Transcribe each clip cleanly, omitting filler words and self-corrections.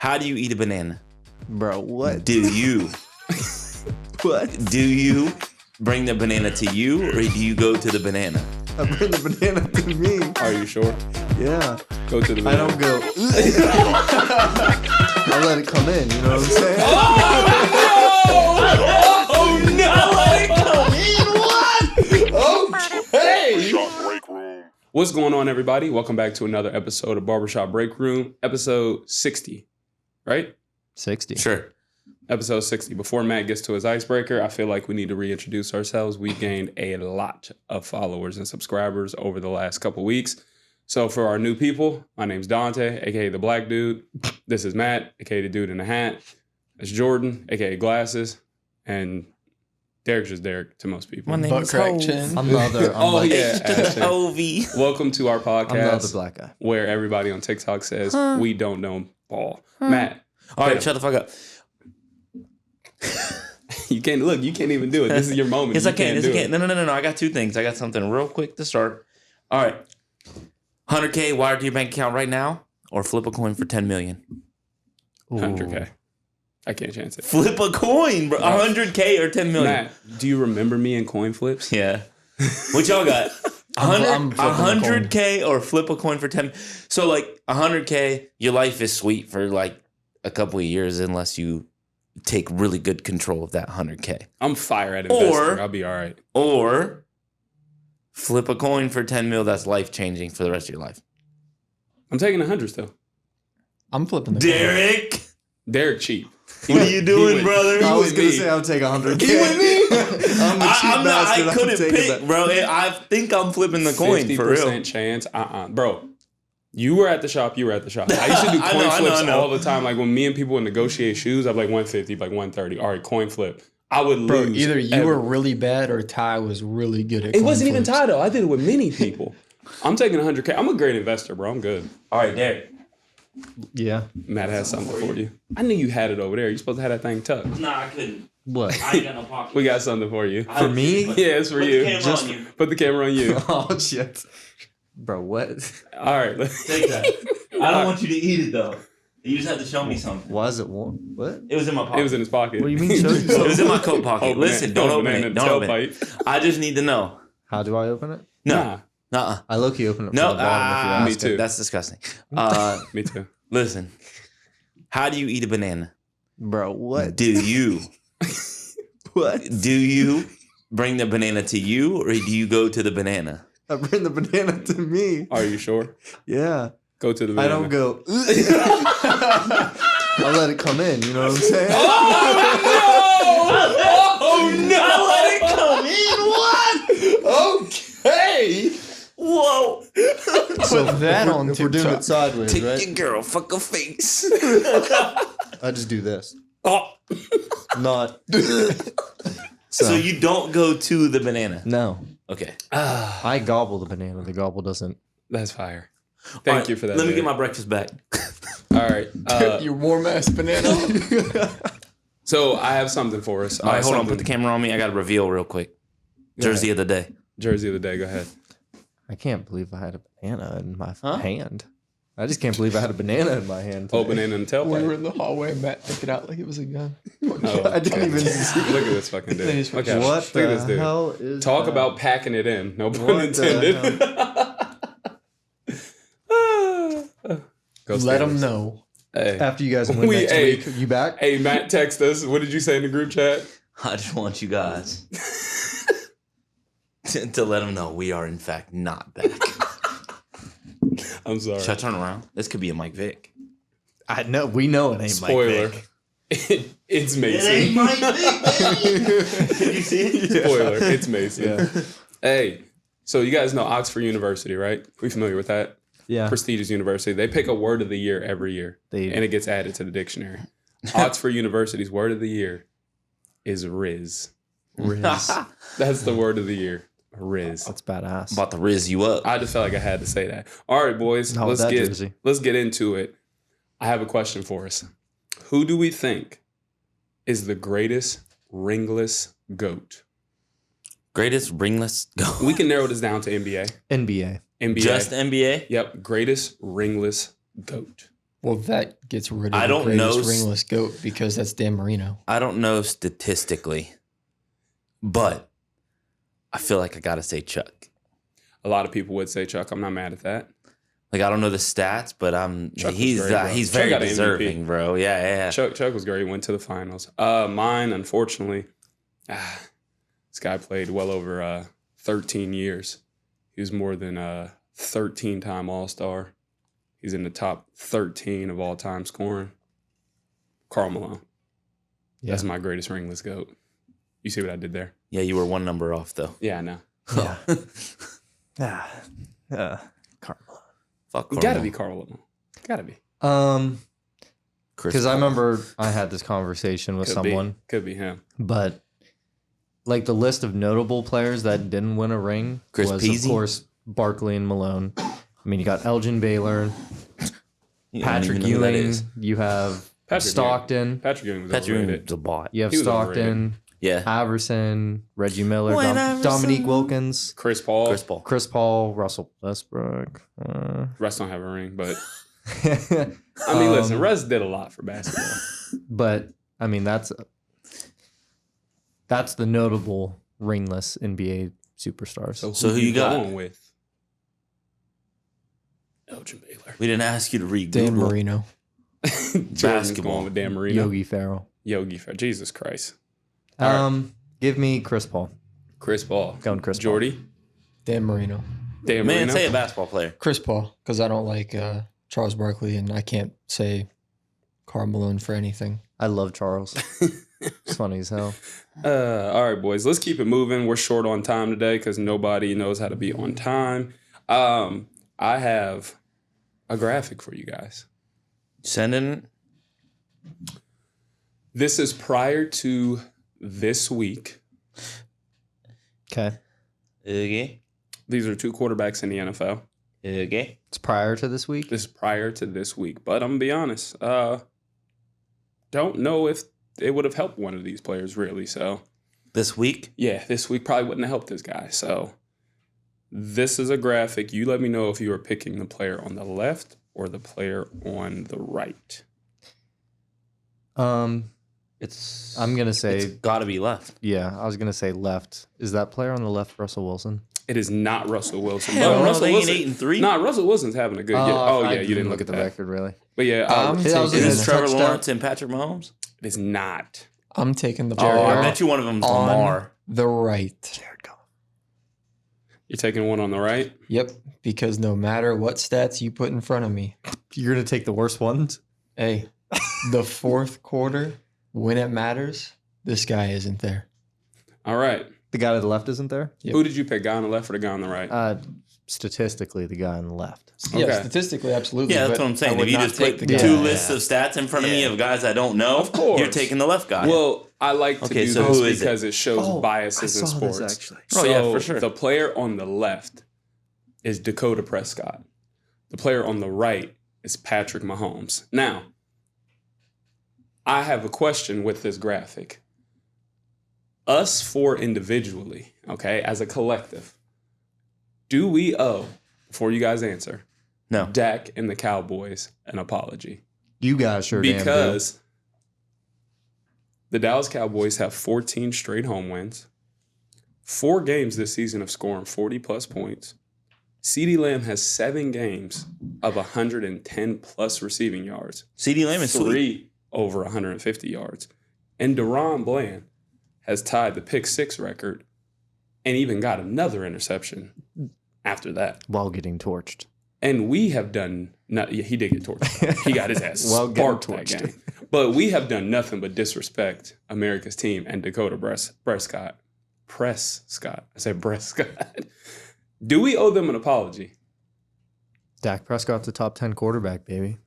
How do you eat a banana? Bro, what? Do you? What? Do you bring the banana to you, or do you go to the banana? I bring the banana to me. Are you sure? Yeah. Go to the I banana. don't go. I let it come in, you know what I'm saying? Oh no! Let it come in. What? Hey! What's going on, everybody? Welcome back to another episode of Barbershop Breakroom, episode 60, right? 60. Sure. Episode 60. Before Matt gets to his icebreaker, I feel like we need to reintroduce ourselves. We gained a lot of followers and subscribers over the last couple weeks. So for our new people, my name's Dontea, aka the Black Dude. This is Matt, aka the Dude in the Hat. That's Jordan, aka Glasses, and Derrick's just Derrick to most people. My name Butt is correction. I'm the other. I'm yeah. OV. Welcome to our I'm the other podcast black guy. where everybody on TikTok says we don't know ball. Matt, All right, shut the fuck up. you can't even do it. This is your moment. Yes, You I can. Yes, I do can. it. No. I got two things. I got something real quick to start. All right. 100K wired to your bank account right now, or flip a coin for 10 million. 100K. I can't chance it. Flip a coin, bro. 100K or 10 million. Matt, do you remember me in coin flips? Yeah. What y'all got? I'm 100K or flip a coin for 10. So like 100K, your life is sweet for like a couple of years unless you take really good control of that 100K. I'm fire at investing. Or- I'll be all right. Or flip a coin for 10 mil that's life changing for the rest of your life. I'm taking 100 still. I'm flipping the Derrick, Derrick cheap. what are you doing, went- brother? I was with going me. to say I'll take 100K. You with me? I'm the cheap I'm not, bastard. I I'm couldn't taking pick, that. bro. I think I'm flipping the coin for real. 50% chance. Bro, you were at the shop. You were at the shop. I used to do I coin know, flips I know. all the time. Like when me and people would negotiate shoes, I'd be like 150, like 130. All right, coin flip. I would Bro, lose. either you every- were really bad or Ty was really good at It wasn't even flips. Ty though. I did it with many people. I'm taking 100K. I'm a great investor, bro. I'm good. All right, Derrick. Yeah. Matt has something for you. I knew you had it over there. You're supposed to have that thing tucked. Nah, I couldn't. What? I ain't got no pocket. We got something for you. For me? Yeah, it's for Put you. the camera Just on you. put the camera on you. Oh, shit. Bro, what? All right. Take that. I don't want you to eat it though. You just have to show me something. Why is it warm? What? It was in my pocket. It was in his pocket. What do you mean, show you It something? was in my coat pocket. Open Listen, it. don't Open open it it. in Don't the open it. tailpipe. I just need to know. How do I open it? No. Nah, I low-key open it No. from the bottom if you Ah, Me ask. too. That's disgusting. me too. Listen. How do you eat a banana? Bro, what? Do you? What? Do you bring the banana to you, or do you go to the banana? I bring the banana to me. Are you sure? Yeah. Go to the I banana. don't go. I let it come in, you know what I'm saying? Oh no! Let it come in. What? Okay. Whoa! So that on if we're doing TikTok. it sideways, Take right? your girl, fuck her face. I just do this. Oh. Not. So you don't go to the banana. No. Okay. I gobble the banana. The gobble doesn't. That's fire. All Thank right, you for that. Let me get Derek. my breakfast back. All right. Your warm ass banana. So I have something for us. All right, hold on. Something- Put the camera on me. I got to reveal real quick. Jersey of the day. Jersey of the day. Go ahead. I can't believe I had a banana in my hand. I just can't believe I had a banana in my hand. Oh, today. banana in the We were tailpipe. in the hallway and Matt took it out like it was a gun. Oh, I didn't even see. Look at this fucking dude. Finish Look what at What Look at the this dude. hell is Talk that? about packing it in. No pun What the intended. Go Let them Steelers. know. Hey. After you guys win next week, you back? Hey, Matt, text us. What did you say in the group chat? I just want you guys to let them know we are, in fact, not back. I'm sorry. Should I turn around? This could be a Mike Vick. I know. We know it ain't Spoiler. Mike It's Mason. Mike Vick. Did you see it? Spoiler. It's Mason. Yeah. Hey, so you guys know Oxford University, right? We familiar with that? Yeah. Prestigious university. They pick a word of the year every year, They- and it gets added to the dictionary. Oxford University's word of the year is Riz. Riz. That's the word of the year. Riz. That's badass. About to riz you up. I just felt like I had to say that. All right, boys, Not with let's that get jersey. into it. I have a question for us. Who do we think is the greatest ringless GOAT? Greatest ringless go. We can narrow this down to NBA. NBA. NBA. Just NBA? Yep, greatest ringless GOAT. Well, that gets rid of I the don't greatest know. ringless goat because that's Dan Marino. I don't know statistically, but I feel like I gotta say Chuck. A lot of people would say Chuck. I'm not mad at that. Like I don't know the stats, but Chuck was he's great, bro. he's Chuck very got an deserving, MVP. bro. Yeah. Chuck was great. Went to the finals. Mine, unfortunately, this guy played well over 13 years. He was more than a 13-time All-Star. He's in the top 13 of all time scoring. Karl Malone. Yeah. That's my greatest ringless GOAT. You see what I did there? Yeah, you were one number off though. Yeah, I know. Yeah. Carmelo. Fuck. Gotta be Karl Malone. Gotta be. Chris Because I Paul. remember I had this conversation with someone, Could be him. but like the list of notable players that didn't win a ring Chris was, Peasy? of course, Barkley and Malone. I mean, you got Elgin Baylor, You don't Patrick even know who that Ewing, is. you have Patrick Stockton, Patrick Ewing was Patrick overrated. Ewing's a bot. you have He was Stockton, Yeah. Iverson, Reggie Miller, Wayne Dominique Iverson. Wilkins, Chris Paul. Chris Paul, Russell Westbrook. Russ don't have a ring, but I mean, listen, Russ did a lot for basketball. But I mean, that's the notable ringless NBA superstars. So who you got? going with? Elgin Baylor. We didn't ask you to read Dan Google. Marino. Jordan's Basketball. going with Dan Marino. Yogi Ferrell. Jesus Christ. All Give me Chris Paul. Chris Paul. Going Chris Paul. Jordy. Dan Marino. Dan Man, Marino. say a basketball player. Chris Paul, because I don't like Charles Barkley, and I can't say Karl Malone for anything. I love Charles. It's funny as hell. All right, boys. Let's keep it moving. We're short on time today because nobody knows how to be on time. I have a graphic for you guys. Send in. This is prior to this week. Okay. Okay. These are two quarterbacks in the NFL. Okay. It's prior to this week. This is prior to this week. But I'm going to be honest. Don't know if it would have helped one of these players, really. So, This week? yeah, this week probably wouldn't have helped this guy. So, this is a graphic. You let me know if you are picking the player on the left or the player on the right. It's. I'm gonna say It's gotta be left. yeah. I was gonna say left. Is that player on the left Russell Wilson? It is not Russell Wilson. Hell But no, Russell they ain't Wilson. 8-3. Nah, Russell Wilson's having a good year. Oh, I yeah, you didn't look at the that. record, really. But yeah, I'm I was Is gonna this say Trevor touchdown. Lawrence and Patrick Mahomes? it is not. I'm taking the Oh, I player bet you one of them's on Lamar. the right. You're taking one on the right? Yep, because no matter what stats you put in front of me, You're gonna take the worst ones. hey, the fourth quarter, when it matters, this guy isn't there. All right. The guy to the left isn't there. Yep. Who did you pick? Guy on the left or the guy on the right? Statistically, the guy on the left. Okay. Yeah, statistically, absolutely. Yeah, that's but what I'm I saying. would If you not just take put the guy. two Yeah. lists of stats in front of me of guys I don't know, Of course. you're taking the left guy. Well, I like to Okay, do so this who is it? because it shows biases in I saw this, sports. actually. Oh, So yeah, for sure. the player on the left is Dakota Prescott. The player on the right is Patrick Mahomes. Now, I have a question with this graphic. Us four individually, okay, as a collective, do we owe, before you guys answer, No. Dak and the Cowboys an apology? You guys sure damn do. Because the Dallas Cowboys have 14 straight home wins, 4 games this season of scoring 40-plus points. CeeDee Lamb has 7 games of 110-plus receiving yards, CeeDee Lamb is 3 sweet. over 150 yards. And Deron Bland has tied the pick-6 record and even got another interception after that. While getting torched. And we have done he did get torched. He got his ass Well, getting sparked that torched. game. But we have done nothing but disrespect America's team and Dakota Prescott. Prescott. I said Prescott. Do we owe them an apology? Dak Prescott's a top 10 quarterback, baby.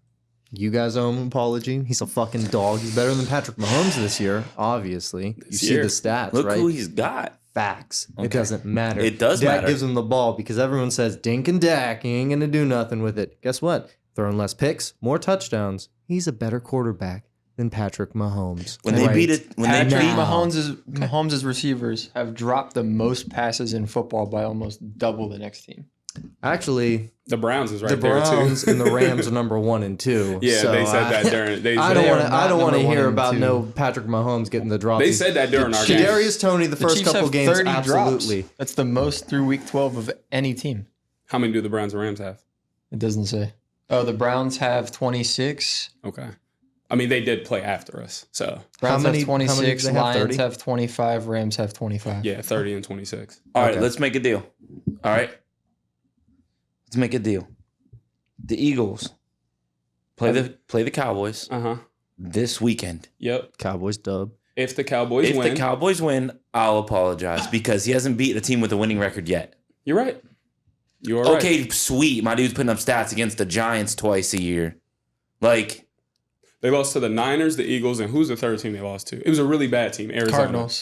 You guys owe him an apology. He's a fucking dog. He's better than Patrick Mahomes this year, obviously. You see year. the stats, Look right? who he's got. Facts. It Okay. doesn't matter. It does Dak matter. gives him the ball because everyone says Dink and Dak. He ain't going to do nothing with it. Guess what? Throwing less picks, more touchdowns. He's a better quarterback than Patrick Mahomes. When they Right beat it, when they Patrick beat now. Mahomes' receivers have dropped the most passes in football by almost double the next team. Actually, The Browns is right the there Browns too. and the Rams are number 1 and 2. Yeah, so they said that during. I don't want to. I don't want to number one hear and about two. no Patrick Mahomes getting the drops. They said that during our game. Kadarius Toney the first Chiefs couple have games 30 absolutely. drops. That's the most through week 12 of any team. How many do the Browns and Rams have? It doesn't say. Oh, the Browns have 26. Okay. I mean, they did play after us. So, Browns many- have how many do 26. they have, Lions 30? have 25. Rams have 25. yeah, 30 and 26. All right, Okay. let's make a deal. All right. Let's make a deal. The Eagles play the Cowboys Uh-huh. this weekend. Yep. Cowboys dub. If the Cowboys If win, the Cowboys win, I'll apologize because he hasn't beaten a team with a winning record yet. you're right. You are right. Okay, sweet. My dude's putting up stats against the Giants twice a year. Like, They lost to the Niners, the Eagles, and who's the third team they lost to? It was a really bad team, Arizona. Cardinals.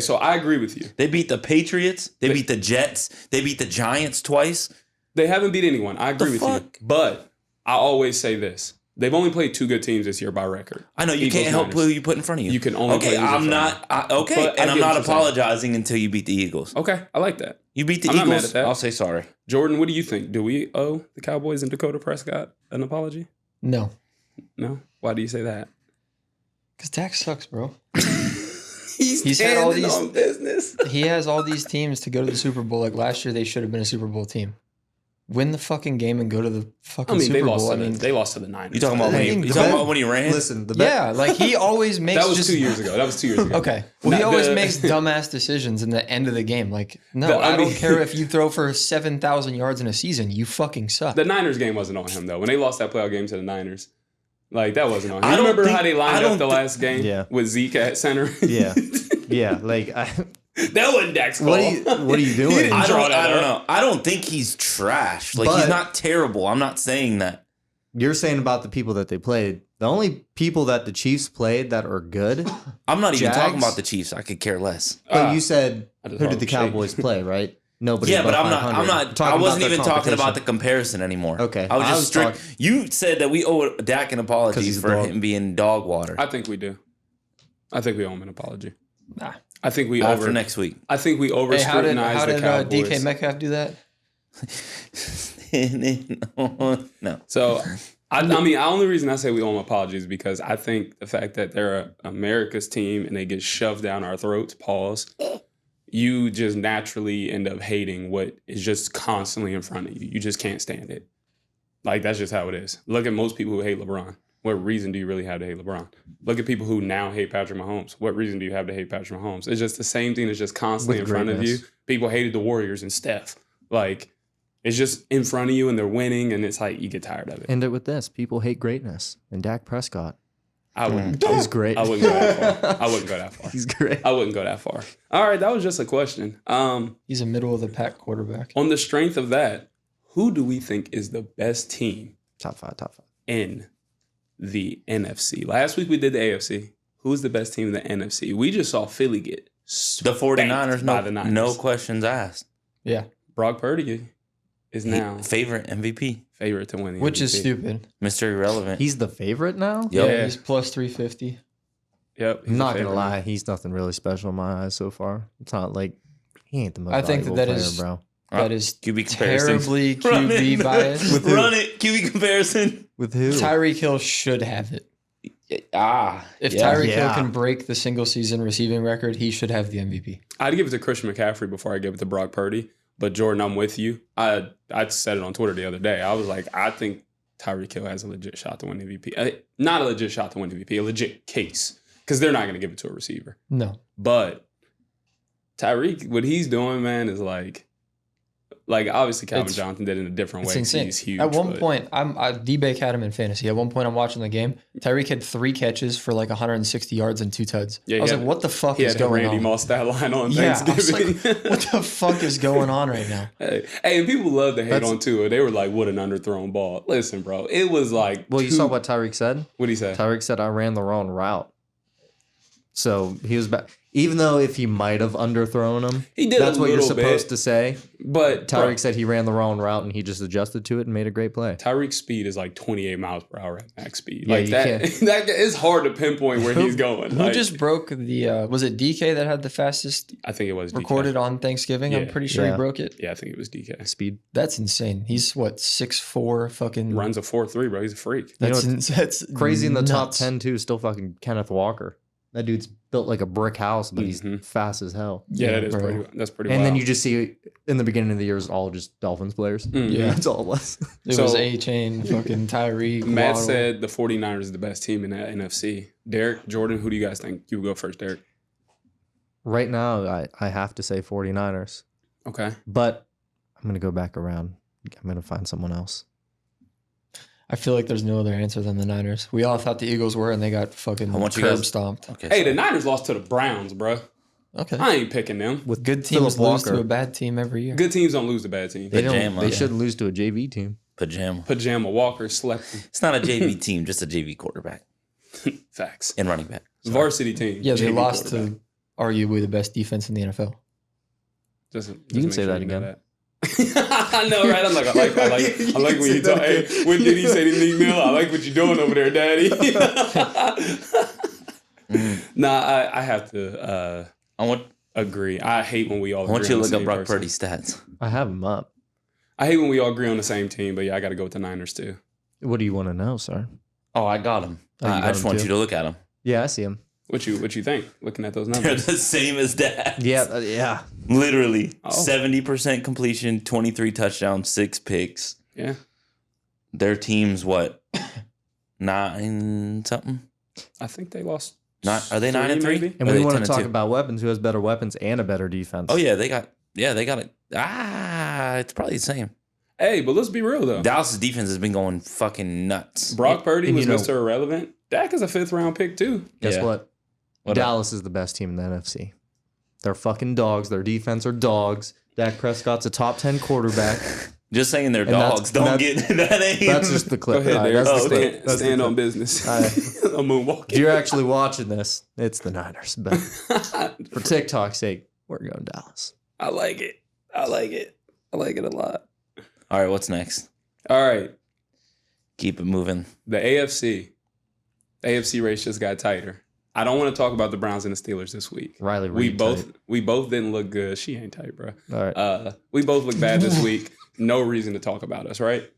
So I agree with you. they beat the Patriots. They beat the Jets. They beat the Giants twice. They haven't beat anyone. I agree with fuck? you. But I always say this. They've only played 2 good teams this year by record. I know you Eagles, can't help Niners. who you put in front of you. You can only Okay, play who's in I'm front not. of Okay, But I and I'm get not what you're saying. apologizing until you beat the Eagles. Okay, I like that. You beat the I'm not Eagles. mad at that. I'll say sorry. Jordan, what do you think? Do we owe the Cowboys and Dakota Prescott an apology? No. No? Why do you say that? Because Dak sucks, bro. He's had all standing these- on business. He has all these teams to go to the Super Bowl. Like last year, they should have been a Super Bowl team. Win the fucking game and go to the fucking I mean, Super they Bowl. lost to the Niners. You talking about when Hey, you the talking bet- about when he ran? Listen, the bet. yeah, like he always makes That was just 2 years ago. That was 2 years ago. Okay. Well, he Not always the- makes dumbass decisions in the end of the game. Like, no, The- I I don't mean- care if you throw for 7,000 yards in a season. You fucking suck. The Niners game wasn't on him, though. When they lost that playoff game to the Niners, like, that wasn't on him. I You don't remember think- how they I lined don't up the thi- last game Yeah. with Zeke at center? Yeah, yeah. Like, That wasn't Dak's call. what are you He doing? didn't I draw don't. that I don't up. know. I don't think he's trash. Like But- he's not terrible. I'm not saying that. You're saying about the people that they played. The only people that the Chiefs played that are good. I'm not even Jags? talking about the Chiefs. I could care less. But you said I who just did the shake. Cowboys play? Right? Nobody. Yeah, but above I'm not. 500. I'm not. Talking I about wasn't their even talking about the competition. comparison anymore. Okay. I was I just was strict. talk- You said that we owe Dak an 'Cause apology he's a for dog. him being dog water I think we do. I think we owe him an apology. Nah. I think we after next week. I think we over Hey, how did scrutinize the Cowboys. DK Metcalf do that? No. So, I mean, the only reason I say we owe them apologies is because I think the fact that they're America's team and they get shoved down our throats, pause, you just naturally end up hating what is just constantly in front of you. You just can't stand it. Like, that's just how it is. Look at most people who hate LeBron. What reason do you really have to hate LeBron? Look at people who now hate Patrick Mahomes. What reason do you have to hate Patrick Mahomes? It's just the same thing that's just constantly With in front of you. greatness. People hated the Warriors and Steph. Like, it's just in front of you and they're winning and it's like you get tired of it. End it with this: people hate greatness, and Dak Prescott. I wouldn't. He's great. I wouldn't go that far. I wouldn't go that far. He's great. I wouldn't go that far. All right, that was just a question. He's a middle of the pack quarterback. On the strength of that, who do we think is the best team Top five. in the NFC? Last week we did the AFC. Who's the best team in the NFC? We just saw Philly get The 49ers. spanked by the Niners. No questions asked. Yeah. Brock Purdy is now Favorite MVP. favorite to win the Which is MVP. stupid. Mr. Irrelevant. He's the favorite now. Yep. Yeah. He's plus 350. Yep. he's I'm the not gonna favorite. lie, he's nothing really special in my eyes so far. It's not like he ain't the most I think valuable that player, is- bro. That is QB comparison. terribly Run QB it. bias. With who? Run it. QB comparison. With who? Tyreek Hill should have it. If If Tyreek Hill Yeah. can break the single season receiving record, he should have the MVP. I'd give it to Christian McCaffrey before I give it to Brock Purdy. But Jordan, I'm with you. I said it on Twitter the other day. I was like, I think Tyreek Hill has a legit shot to win the MVP. Not a legit shot to win the MVP, a legit case. Because they're not going to give it to a receiver. No. But Tyreek, what he's doing, man, is like obviously Calvin It's- Johnson did it in a different It's way. insane. He's huge. At one but- point, D-Bake had him in fantasy. At one point, I'm watching the game. Tyreek had 3 catches for like 160 yards and 2 tuds. Yeah, I was he like, had- what the fuck he is had the going Randy on? Moss stat line on Yeah, I was Thanksgiving. like, what the fuck is going on right now? Hey, and people love to hate That's- on Tua. They were like, what an underthrown ball. Listen, bro, it was like Well, you two- saw what Tyreek said. What'd he say? Tyreek said, "I ran the wrong route." So he was back. Even though if he might have underthrown him, He did that's a what you're little supposed bit, to say. But Tyreek said he ran the wrong route and he just adjusted to it and made a great play. Tyreek's speed is like 28 miles per hour at max speed. Yeah, Like you that, can't- that it's hard to pinpoint where he's going. Who Like, just broke the? Was it DK that had the fastest I think it was DK. recorded on Thanksgiving? I'm Yeah. pretty sure Yeah. he broke it. Yeah, I think it was DK. Speed. That's insane. He's what 6'4", fucking. Runs a 4.3, bro. He's a freak. That's, You know that's Crazy in the top nuts. 10 too. Still fucking Kenneth Walker. That dude's built like a brick house, but he's Mhm. fast as hell. Yeah, that is bro. that's pretty And wild. then you just see in the beginning of the year is all just Dolphins players. Mhm. Yeah. That's all it was. It So- was A-Chain, fucking Tyreek. Matt Waddle. said the 49ers is the best team in the NFC. Derrick, Jordan, who do you guys think? You go first, Derrick. Right now, I have to say 49ers, Okay. but I'm going to go back around. I'm going to find someone else. I feel like there's no other answer than the Niners. We all thought the Eagles were, and they got fucking I want you curb guys- stomped. Okay. Hey, so- the Niners lost to the Browns, bro. Okay. I ain't picking them. With Good teams Phillip lose to Walker. a bad team every year. Good teams don't lose to bad teams. They don't. Pajama. They Yeah. shouldn't lose to a JV team. Pajama. Pajama Walker slept. It's not a JV team, just a JV quarterback Facts. and running back. Varsity team. Yeah, they JV lost quarterback. to arguably the best defense in the NFL. You can say that again. I know, right? I'm like, I like when you talk. Hey, what did he say to Nick Mill? I like what you're doing over there, Daddy. Nah, I have to I want agree. I hate when we all. I want agree you to on look the up same Brock person. Purdy's stats. I have them up. I hate when we all agree on the same team, but yeah, I got to go with the Niners too. What do you want to know, sir? Oh, I got him. Oh, you got I just him want too? you to look at him. Yeah, I see him. What you think? Looking at those They're numbers. the same as that. Yeah, yeah. Literally Oh. 70% completion, 23 touchdowns, 6 picks. Yeah. Their team's what? 9 something? I think they lost. Not are they 9 and 3? maybe? And Or are we they want 10 to and talk 2? about weapons. Who has better weapons and a better defense? Oh yeah, they got it. It's probably the same. Hey, but let's be real though. Dallas's defense has been going fucking nuts. Brock Purdy And was you know- Mr. Irrelevant. Dak is a 5th round pick too. Guess Yeah. what? What Dallas is the best team in the NFC. They're fucking dogs. Their defense are dogs. Dak Prescott's a top 10 quarterback. Just saying they're And that's- dogs. Don't get that ain't. That's just the Go clip. ahead, All right, Derek. that's the okay. clip. That's the Stand clip. on business. All right. I'm moonwalking. If you're actually watching this, it's the Niners. But for TikTok's sake, we're going Dallas. I like it. I like it. I like it a lot. All right, what's next? All right. Keep it moving. The AFC race just got tighter. I don't want to talk about the Browns and the Steelers this week. Riley We Reid both type. we both didn't look good. She ain't tight, bro. All right. We both look bad this week. No reason to talk about us, right?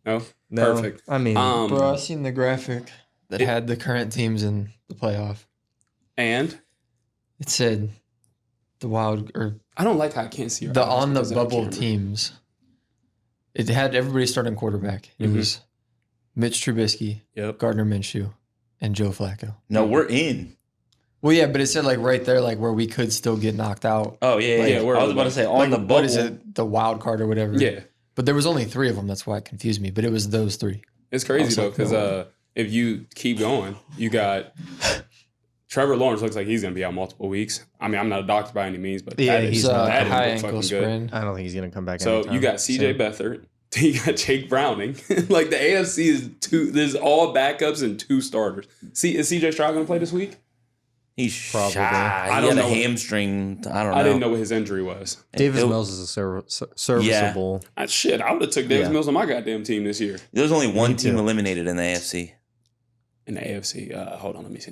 No? No, Perfect. I mean, Bro, I seen the graphic that had the current teams in the playoff. And It said the wild or I don't like how I can't see your the eyes on the because of the bubble camera. teams. It had everybody starting quarterback. It Mhm. was Mitch Trubisky, Yep. Gardner Minshew, and Joe Flacco. No, we're in. Well, yeah, but it said like right there, like where we could still get knocked out. Oh yeah, Like, yeah. yeah, we're I was about to say on Like, the bubble. what is it? The wild card or whatever. Yeah. But there was only 3 of them. That's why it confused me. But it was those 3. It's crazy Also, though, because no. if you keep going, you got Trevor Lawrence looks like he's gonna be out multiple weeks. I mean, I'm not a doctor by any means, but Yeah, that is he's It's not. that a is high look ankle fucking good. sprain. I don't think he's going to come back. So anytime you got CJ soon. Beathard, you got Jake Browning. Like the AFC is 2. There's all backups and 2 starters. See, is CJ Stroud gonna play this week? He's Probably. shy. I He don't had a know. hamstring. I don't know. I didn't know what his injury was. Davis It- Mills is a serviceable. Shit, I would have took Davis Yeah. Mills on my goddamn team this year. There's only one team too. eliminated in the AFC. In the AFC, hold on, let me see.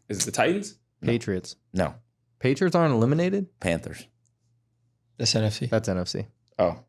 Is it the Titans? Patriots. No, Patriots aren't eliminated? Panthers. That's NFC. That's NFC. Oh,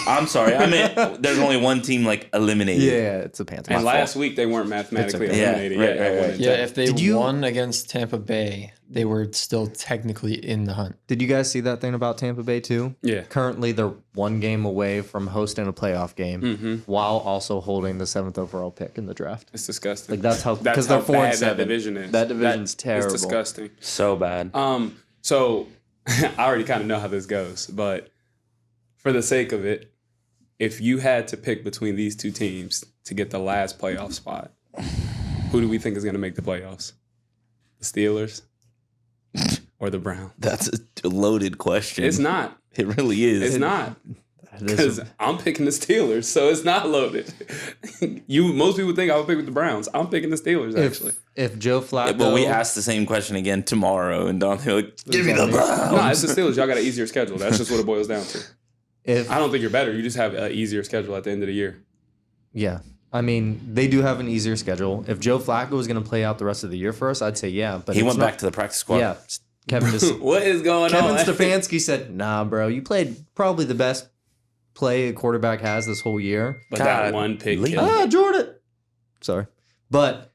I'm sorry. I meant there's only one team like eliminated. Yeah, it's the Panthers. And My last week they weren't mathematically It's okay. eliminated. Yeah, yet. right, I right, wanted right. to Yeah, check. if they Did you- won against Tampa Bay, they were still technically in the hunt. Did you guys see that thing about Tampa Bay too? Yeah. Currently, they're 1 game away from hosting a playoff game Mm-hmm. while also holding the 7th overall pick in the draft. It's disgusting. Like that's how That's because how they're 4 bad and that 7. division is. That division's terrible. It's disgusting. So bad. So I already kind of know how this goes, but for the sake of it, if you had to pick between these 2 teams to get the last playoff spot, who do we think is going to make the playoffs? The Steelers or the Browns? That's a loaded question. It's not. It really is. It's not. Because I'm picking the Steelers, so it's not loaded. Most people think I would pick with the Browns. I'm picking the Steelers, actually. If Joe Flacco, But we asked the same question again tomorrow, and Dontea like, give me the Browns. No, it's the Steelers. Y'all got an easier schedule. That's just what it boils down to. I don't think you're better. You just have an easier schedule at the end of the year. Yeah. I mean, they do have an easier schedule. If Joe Flacco was going to play out the rest of the year for us, I'd say yeah. But he went back to the practice squad. Yeah. Kevin what is going on? Kevin Stefanski said, nah, bro, you played probably the best play a quarterback has this whole year. But that one pick. Jordan. Sorry. But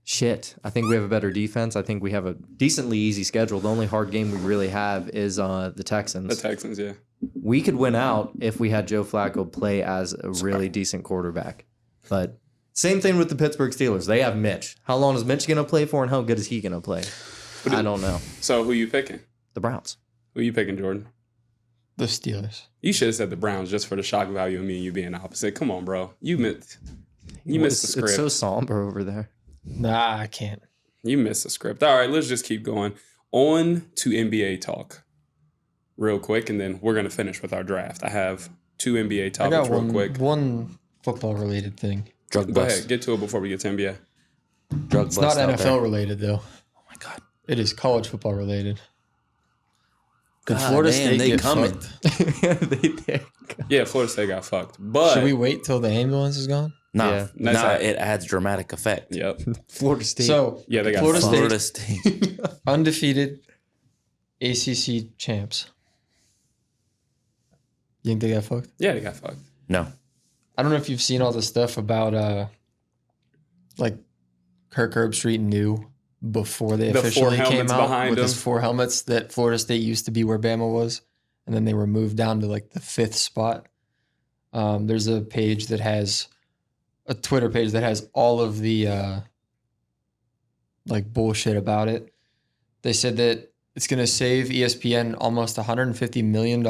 shit, I think we have a better defense. I think we have a decently easy schedule. The only hard game we really have is the Texans. The Texans, yeah. We could win out if we had Joe Flacco play as a really decent quarterback. But same thing with the Pittsburgh Steelers. They have Mitch. How long is Mitch going to play for, and how good is he going to play? I don't know. So who you picking? The Browns. Who you picking, Jordan? The Steelers. You should have said the Browns just for the shock value of me and you being opposite. Come on, bro. You missed the script. It's so somber over there. Nah, I can't. You missed the script. All right, let's just keep going. On to NBA talk real quick, and then we're going to finish with our draft. I have 2 NBA topics real quick. One football-related thing. Drug Go bust. ahead. Get to it before we get to NBA. Drug It's bust not out there. NFL-related, though. Oh my God. It is college football-related. Could God Florida damn, State they get coming. fucked? Yeah, Florida State got fucked. But Should we wait till the ambulance is gone? Nah, Yeah. it adds dramatic effect. Yep. Florida State. So, Yeah, they got Florida fucked. Florida State, State. undefeated ACC champs. You think they got fucked? Yeah, they got fucked. No. I don't know if you've seen all the stuff about like Kirk Herbstreit knew before they The officially 4 came helmets out behind with his him. 4 helmets that Florida State used to be where Bama was, and then they were moved down to like the 5th spot. There's a page that has a Twitter page that has all of the like bullshit about it. They said that it's going to save ESPN almost $150 million,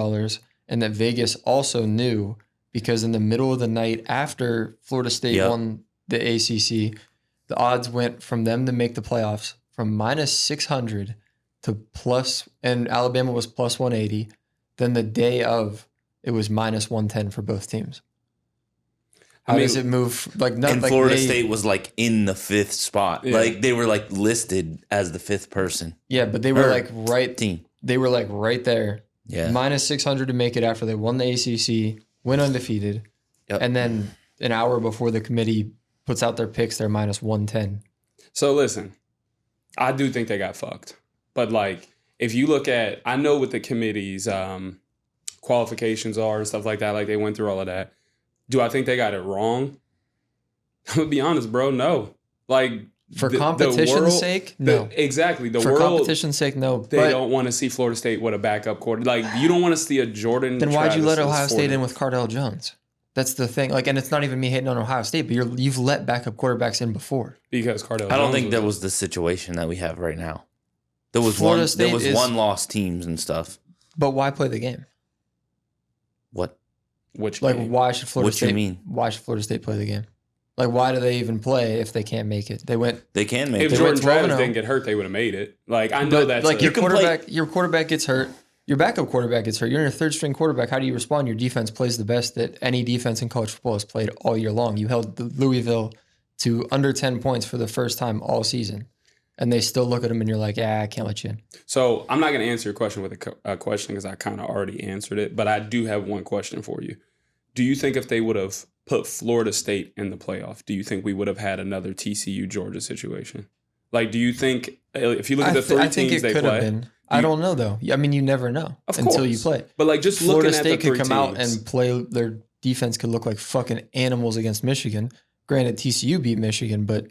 and that Vegas also knew because in the middle of the night after Florida State won the ACC, the odds went from them to make the playoffs from minus 600 to plus, and Alabama was plus 180. Then the day of, it was minus 110 for both teams. How does it move? Like, not And like Florida State was like in the 5th spot. Yeah. Like they were like listed as the 5th person. Yeah, but they were Or like right. team. They were like right there. Yeah. Minus 600 to make it after they won the ACC, went undefeated, Yep. and then an hour before the committee puts out their picks, they're minus 110. So listen, I do think they got fucked. But like, if you look at, I know what the committee's qualifications are and stuff like that, like they went through all of that. Do I think they got it wrong? I'm gonna be honest, bro. No. Like For competition's sake, no. Exactly. The For world, competition's sake, no. they But don't want to see Florida State with a backup quarter. Like you don't want to see a Jordan. then why'd you let Travis Ohio as State in Florida. with Cardell Jones? That's the thing. Like, and it's not even me hating on Ohio State, but you've let backup quarterbacks in before. Because Cardell. I don't Jones think that was the situation that we have right now. There was Florida one. State There was is- one lost teams and stuff. But why play the game? What? Which Like, game? why should Florida What you State? mean? Why should Florida State play the game? Like, why do they even play if they can't make it? They went. They can make If it. They went Jordan Travis 12-0. didn't get hurt, they would have made it. Like I know But that's like your can play- quarterback gets hurt. Your backup quarterback gets hurt. You're in your 3rd string quarterback. How do you respond? Your defense plays the best that any defense in college football has played all year long. You held Louisville to under 10 points for the first time all season, and they still look at them and you're like, I can't let you in. So I'm not going to answer your question with a question because I kind of already answered it. But I do have one question for you. Do you think if they would have put Florida State in the playoff, do you think we would have had another TCU Georgia situation? Like, do you think if you look at the 3 I think teams it they could have play, been. I don't know though. I mean, you never know until you play. But like just Florida looking State at the 3 could come teams, out and play. Their defense could look like fucking animals against Michigan. Granted, TCU beat Michigan, but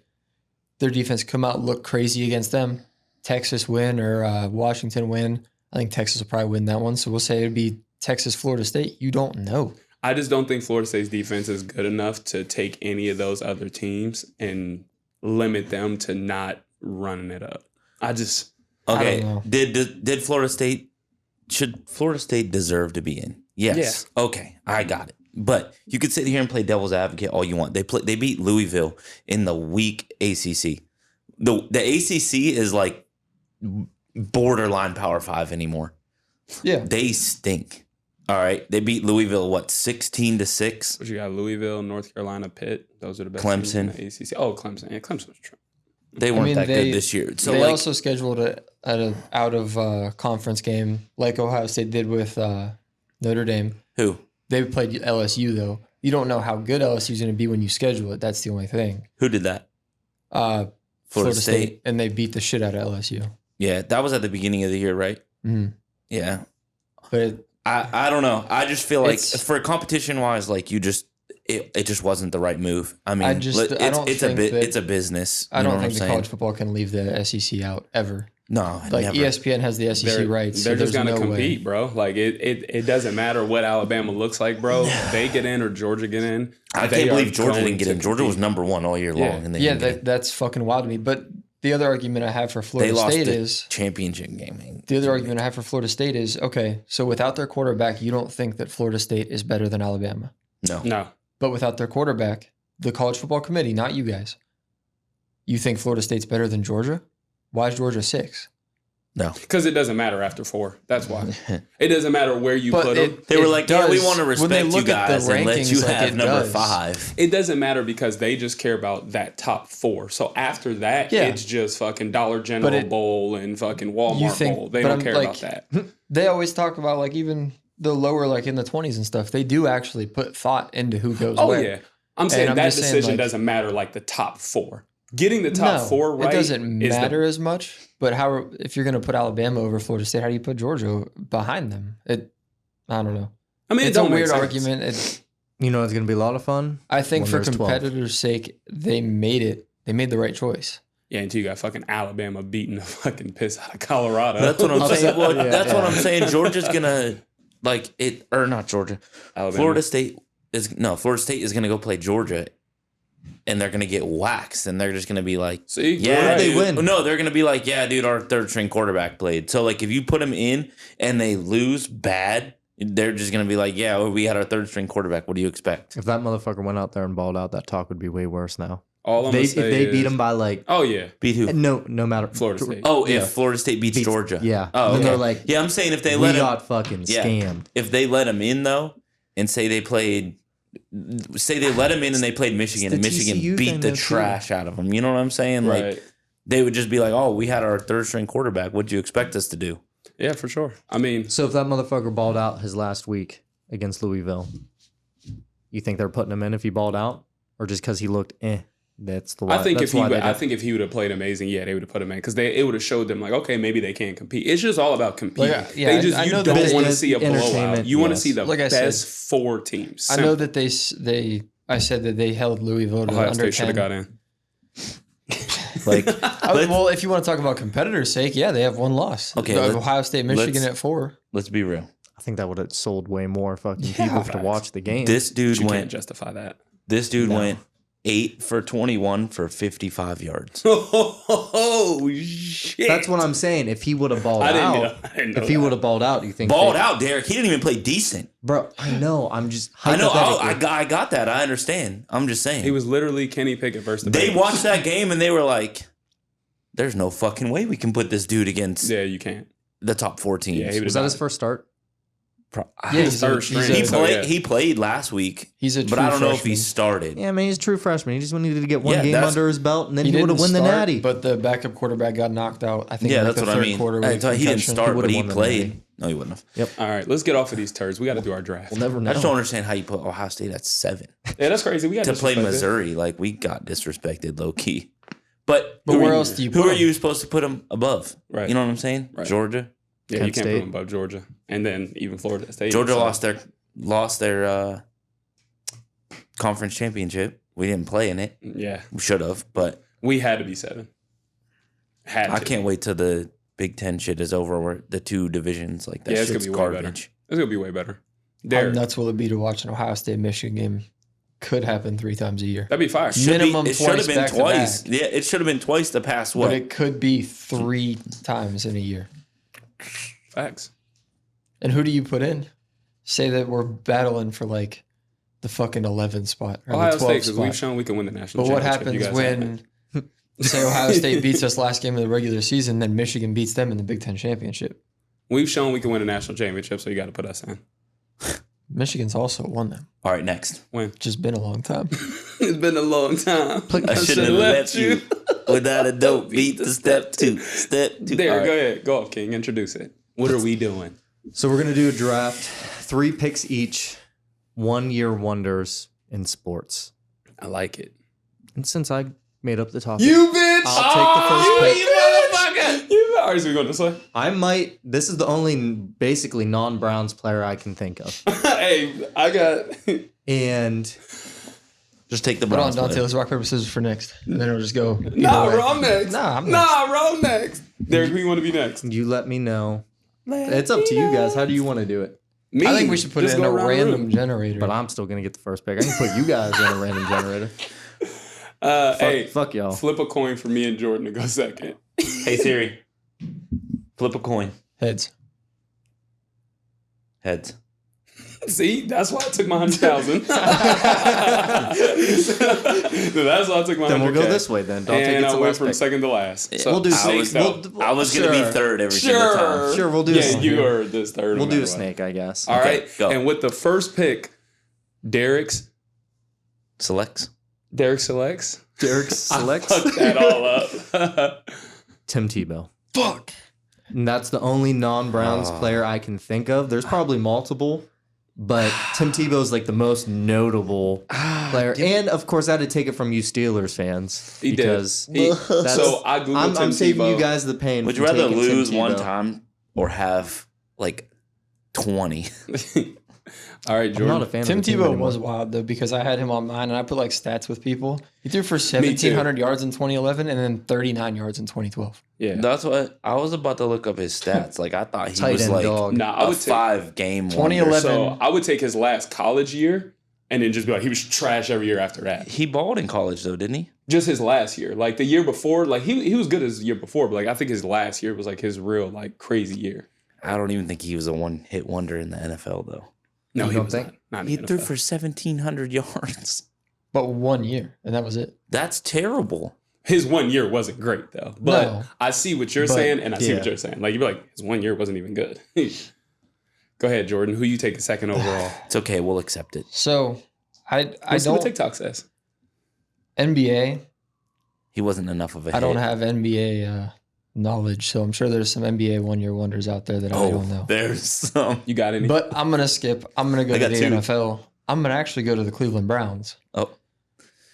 their defense come out look crazy against them. Texas win or Washington win. I think Texas will probably win that one. So we'll say it'd be Texas, Florida State. You don't know. I just don't think Florida State's defense is good enough to take any of those other teams and limit them to not running it up. I don't Okay. know. Did Florida State? Should Florida State deserve to be in? Yes. Yeah. Okay, I got it. But you could sit here and play devil's advocate all you want. They beat Louisville in the weak ACC. The ACC is like borderline Power 5 anymore. Yeah. They stink. All right, they beat Louisville 16-6. But you got Louisville, North Carolina, Pitt. Those are the best teams Clemson. in the ACC. Oh, Clemson. Yeah, Clemson was true. They weren't that good this year. So they like, also scheduled an out of conference game like Ohio State did with Notre Dame. who? They played LSU though. You don't know how good LSU is going to be when you schedule it. That's the only thing. Who did that? Florida State, and they beat the shit out of LSU. Yeah, that was at the beginning of the year, right? Mm-hmm. Yeah. But I don't know. I just feel like It's- for competition wise, like it just wasn't the right move. I mean, I don't it's a think bit that- it's a business. I You know don't what think I'm the saying? college football can leave the SEC out ever. No, Like never. ESPN has the SEC rights. They're so just there's gonna no compete, way. bro. Like it doesn't matter what Alabama looks like, bro. They get in or Georgia get in. I they can't are believe Georgia going didn't get to in. Georgia was compete. #1 all year Yeah. long, and they Yeah, didn't get in. that's fucking wild to me. But the other argument I have for They Florida lost State the is championship game. the other argument I have for Florida State is okay. So without their quarterback, you don't think that Florida State is better than Alabama, No, No, but without their quarterback, the college football committee, not you guys, you think Florida State's better than Georgia? Why is Georgia 6? no. because it doesn't matter after 4. That's why. It doesn't matter where you But put them. They were It like, yeah, we does. want to When they respect you look at the guys and let you rankings, like, have it number does. 5. It doesn't matter because they just care about that top 4. So after that, Yeah. it's just fucking Dollar General Bowl and fucking Walmart Bowl. They but don't I'm care like- about that. They always talk about like even the lower, like in the 20s and stuff. They do actually put thought into who goes Oh where. yeah, I'm saying I'm that just saying, decision like- doesn't matter like the top 4. Getting the top 4 right it doesn't is the- matter as much. But how if you're going to put Alabama over Florida State, how do you put Georgia behind them? I don't know. I mean, It's it a don't make weird sense. argument. It's, You know, it's going to be a lot of fun. I think When for there's 12. competitors' sake, they made it. They made the right choice. Yeah, until you got fucking Alabama beating the fucking piss out of Colorado. That's what I'm saying. Well, Yeah. that's what I'm saying. Georgia's gonna like it, or not Georgia. Alabama. Florida State is gonna go play Georgia, and they're gonna get waxed, and they're just gonna be like, See, yeah, right. they dude. win. No, they're gonna be like, yeah, dude, our third string quarterback played. So like, if you put them in and they lose bad, they're just gonna be like, yeah, well, we had our third string quarterback. What do you expect? If that motherfucker went out there and balled out, that talk would be way worse now. All I'm If gonna say they is, beat them by like Oh yeah, Beat who? no matter Florida State. Oh, Yeah. if Florida State beats Georgia. Yeah. Oh, Then okay. they're like, yeah, I'm saying if they we let them, got fucking Yeah. scammed. if they let them in though, and say they let them in and they played Michigan, and the Michigan TCU beat thing, the though, too. trash out of them. You know what I'm saying? Like right. they would just be like, "Oh, we had our third string quarterback. What'd you expect us to do?" Yeah, for sure. I mean, So if that motherfucker balled out his last week against Louisville, you think they're putting him in if he balled out, or just because he looked That's the. I think that's if he, why they I did- think if he would have played amazing, yeah, they would have put him in because it would have showed them like, okay, maybe they can compete. It's just all about competing. Like, yeah, they just I you know don't that want to they- see a blowout. entertainment, You want to yes. see the Like I best said, 4 teams. I know that I said that they held Louisville to Ohio under State should 10. have got in. Like, Well, if you want to talk about competitors' sake, yeah, they have one loss. Okay, The let's- Ohio State, Michigan let's- at 4. let's be real. I think that would have sold way more fucking Yeah, people to facts. watch the game. This dude You can't went. justify that. This dude No. went 8 for 21 for 55 yards. Oh shit! That's what I'm saying. If he would have balled I didn't out, know. I didn't know if he that. would have balled out, you think Balled they- out, Derrick. He didn't even play decent. bro? I know. I'm just. I know. hypothetically. I got that. I understand. I'm just saying. He was literally Kenny Pickett versus the They Bengals. watched that game and they were like, "There's no fucking way we can put this dude against Yeah, you can't. the top 4 teams." Yeah, he Was that his first start? Yeah, His he's third a- string. he's a- He so, played. yeah. He played last week, He's a true but I don't know if he freshman. started. Yeah, I mean, he's a true freshman. He just needed to get one Yeah, game that's- under his belt, and then He he would have didn't won the start, natty. but the backup quarterback got knocked out. I think. Yeah, in like that's the what I third mean. Quarter I with thought he didn't concussion. start, but would've he won the played. natty. No, he wouldn't have. All right, let's get off of these turds. We got to do our draft. We'll never know. I just don't understand how you put Ohio State at 7 Yeah, that's crazy. We got to play disrespected. Missouri. Like, we got disrespected low key. But But where else do you who put are him? you supposed to put him above? Right. You know what I'm saying? Right. Georgia. Yeah, Kent you can't State. put them above Georgia, and then even Florida State. Georgia So- lost their conference championship. We didn't play in it. Yeah, We should have, but we had to be 7. Had I to. can't wait till the Big Ten shit is over. Where the 2 divisions like that Yeah, it's gonna shit's be way better. garbage. It's gonna be way better. How Derrick, nuts will it be to watch an Ohio State Michigan game? Could happen 3 times a year. that'd be fire. Minimum It should twice have been back to twice. back. Yeah, it should have been twice the past But what? it could be 3 times in a year. Facts. And who do you put in? Say that we're battling for like the fucking 11 spot or Ohio the State, 12 because spot. we've shown we can win the national But what championship. You happens guys when, haven't. say, Ohio State beats us last game of the regular season, then Michigan beats them in the Big Ten championship? We've shown we can win a national championship, so you got to put us in. Michigan's also won them. All right, next. When? Just been a long time. It's been a long time. I shouldn't have left you without a dope beat to step 2. Step 2. Derek, All right. go ahead. Go off, King. Introduce it. What are we doing? So we're going to do a draft, 3 picks each, 1-year wonders in sports. I like it. And since I made up the topic, You bitch! I'll take the first pick. You motherfucker! You all right, so we going this way? This is the only basically non-Browns player I can think of. Hey, I got... And Just take the Put on Browns. Dontea. player. Let's rock, paper, scissors for next. And then we'll just go. Nah, wrong next. Nah, I'm wrong next. Derek, who you want to be next? you let me know. It's up to you guys. How do you want to do it? Me. I think we should put Just it in go a around the random room. generator. But I'm still going to get the first pick. I can put you guys in a random generator. Hey, Fuck y'all. flip a coin for me and Jordan to go second. Hey Siri, flip a coin. Heads. Heads. See, that's why I took my 100,000. That's why I took my 100,000. Then we'll go this way then. And gets I the went last from pick. second to last. So We'll do I was, snake. I was going to be Sure. third every single time. Sure, we'll do a Yeah, snake. you heard this third. We'll no do matter a what. snake, I guess. All Okay, right. go. And with the first pick, Derek Selects. selects. Derek selects Fuck that all up. Tim Tebow. Fuck. And that's the only non-Browns player I can think of. There's probably multiple, but Tim Tebow is like the most notable player. And of course, I had to take it from you Steelers fans He did. because He- that's, so I googled I'm Tim saving Tebow. you guys the pain. Would from you rather taking Tim lose one Tebow. time or have like 20? All right, I'm Jordan. not a fan Tim of the team Tebow anymore. was wild though because I had him on mine and I put like stats with people. He threw for 1,700 yards in 2011 and then 39 yards in 2012. Yeah. That's what I was about to look up his stats. Like I thought he Tight was end like dog. Nah, I a would take 5-game 2011. So I would take his last college year and then just be like, he was trash every year after that. He balled in college though, didn't he? Just his last year. Like the year before, like he was good as the year before, but like I think his last year was like his real like crazy year. I don't even think he was a one-hit wonder in the NFL though. No, You he don't was think? not in He the threw NFL. for 1,700 yards. But 1 year and that was it. That's terrible. His 1 year wasn't great though. But No. I see what you're But, saying, and I see what yeah. you're saying. Like you'd be like, his 1 year wasn't even good. Go ahead, Jordan. Who you taking second overall? It's okay. We'll accept it. So I Let's see what don't TikTok says. NBA. He wasn't enough of a I don't hit. have NBA knowledge, so I'm sure there's some NBA 1 year wonders out there that I don't know. There's some. You got any? But I'm gonna skip. I'm gonna go I to got the two. NFL. I'm gonna actually go to the Cleveland Browns, Oh,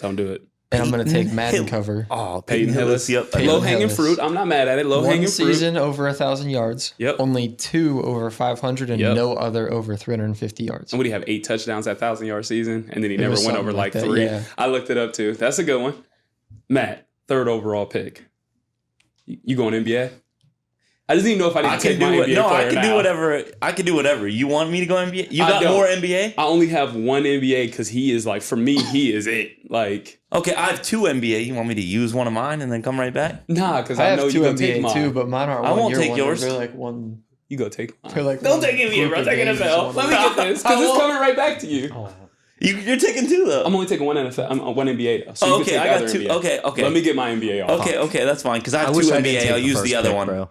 Don't do it. and I'm gonna take Madden Hill. cover. oh, Peyton Hillis. Yep. Peyton Low hanging Hillis. fruit. I'm not mad at it. Low hanging One fruit. season over 1,000 yards. Yep. Only 2 over 500, and Yep. no other over 350 yards. And would he have 8 touchdowns that 1,000-yard season? And then he never was went something over like like that, 3. yeah. I looked it up too. That's a good one. Matt, 3rd overall pick. You going NBA? I just didn't know if I I didn't take can do my what, NBA no. I player can now. do whatever. I can do whatever. You want me to go NBA? You I got don't. more NBA? I only have one NBA because he is like, for me, he is it. Like, Okay, I have 2 NBA. You want me to use one of mine and then come right back? nah, because I I have know 2 you gonna take NBA mine. too, but mine aren't I won't 1 year take wonders. yours. They're like one. You go take mine. They're like Don't one take NBA, bro. group of Take games or NFL. Let me get this because it's coming right back to you. You're taking 2 though. I'm only taking one NFL. I'm one NBA though. So you Oh, can okay, take I got other 2. NBA. Okay. Let me get my NBA off. Okay, that's fine because I have I 2 wish I didn't NBA. take I'll the use first the other pick, one. bro.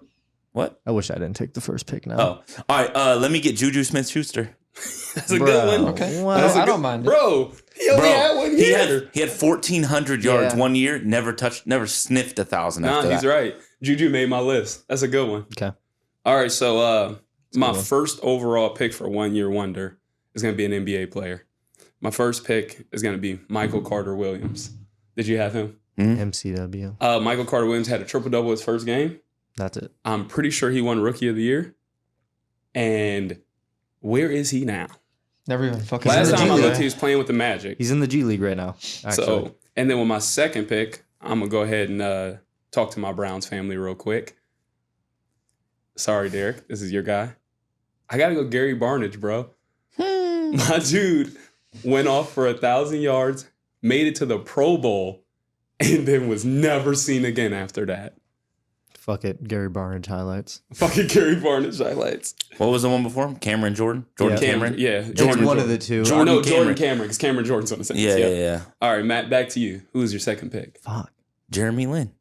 What? I wish I didn't take the first pick now. Oh, all right. Let me get Juju Smith-Schuster. That's a good one. Okay. Wow. That's a I good- don't mind it. Bro, he only had 1 he year. had 1,400 yards Yeah. 1 year. Never sniffed 1,000 Nah, after he's that. right. Juju made my list. That's a good one. Okay. All right, so my one. first overall pick for 1 year wonder is going to be an NBA player. My first pick is going to be Michael Carter Williams. Did you have him? MCW. Michael Carter Williams had a triple-double his first game. That's it. I'm pretty sure he won Rookie of the Year. And where is he now? Never even fucking. Last in the time I G looked, League. he was playing with the Magic. He's in the G League right now. Actually. So, and then with my second pick, I'm going to go ahead and talk to my Browns family real quick. Sorry, Derek. This is your guy. I got to go Gary Barnidge, bro. My dude went off for 1,000 yards, made it to the Pro Bowl, and then was never seen again after that. Fuck it. Gary Barnidge highlights. Fucking Gary Barnidge highlights. What was the one before him? Cameron Jordan? Jordan Yeah. Cameron? Yeah. It's Jordan. one of the two. Jordan Cameron. Cameron, because Cameron Jordan's on the sentence. Yeah, yeah. All right, Matt, back to you. Who was your second pick? Fuck. Jeremy Lin.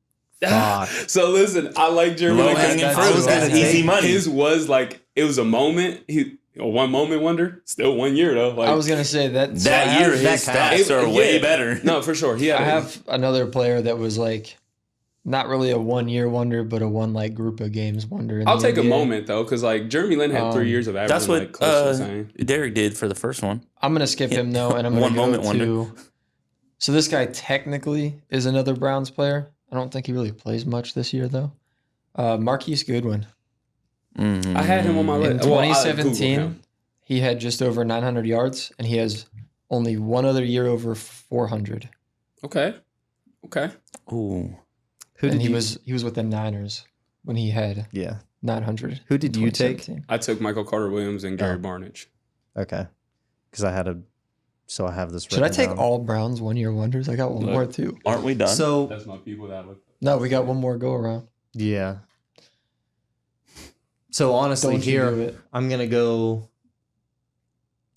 Fuck. So listen, I like Jeremy Low Lin. hanging that's- fruit. I was That's gonna easy take money. His was like, it was a moment. A one moment wonder, still 1 year though. Like I was gonna say that. That year, his stats are way better. No, for sure. I have another player that was like not really a 1 year wonder, but a one like group of games wonder. I'll take a moment though, because like Jeremy Lin had 3 years of average. That's what like, close to the same. Derrick did for the first one. I'm gonna skip him though, and I'm gonna go to. So this guy technically is another Browns player. I don't think he really plays much this year though. Marquise Goodwin. Mm-hmm. I had him on my list. In 2017, he had just over 900 yards, and he has only one other year over 400. Okay. Ooh. He was with the Niners when he had 900. Who did you take? I took Michael Carter-Williams and Gary Barnidge. Okay. Because I have this. Should I take all Browns 1 year wonders? I got one more too. Aren't we done? So that's my people that look. No, we got one more go around. Yeah. So honestly, here I'm gonna go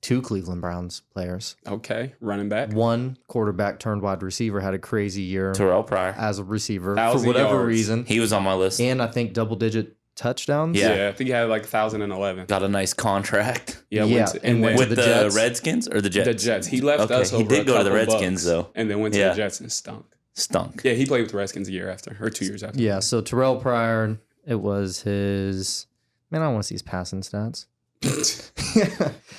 2 Cleveland Browns players. Okay, running back. 1 quarterback turned wide receiver had a crazy year. Terrell Pryor as a receiver 1,000 for whatever yards. reason. He was on my list. And I think double-digit touchdowns. Yeah, I think he had like 1,011. Got a nice contract. And went with to the Jets. Redskins or the Jets? The Jets. He left us over He did a go to the couple Redskins, bucks, though. and then went to the Jets and stunk. Yeah, he played with the Redskins a year after, or 2 years after. Yeah, so Terrell Pryor, it was his... Man, I don't want to see his passing stats.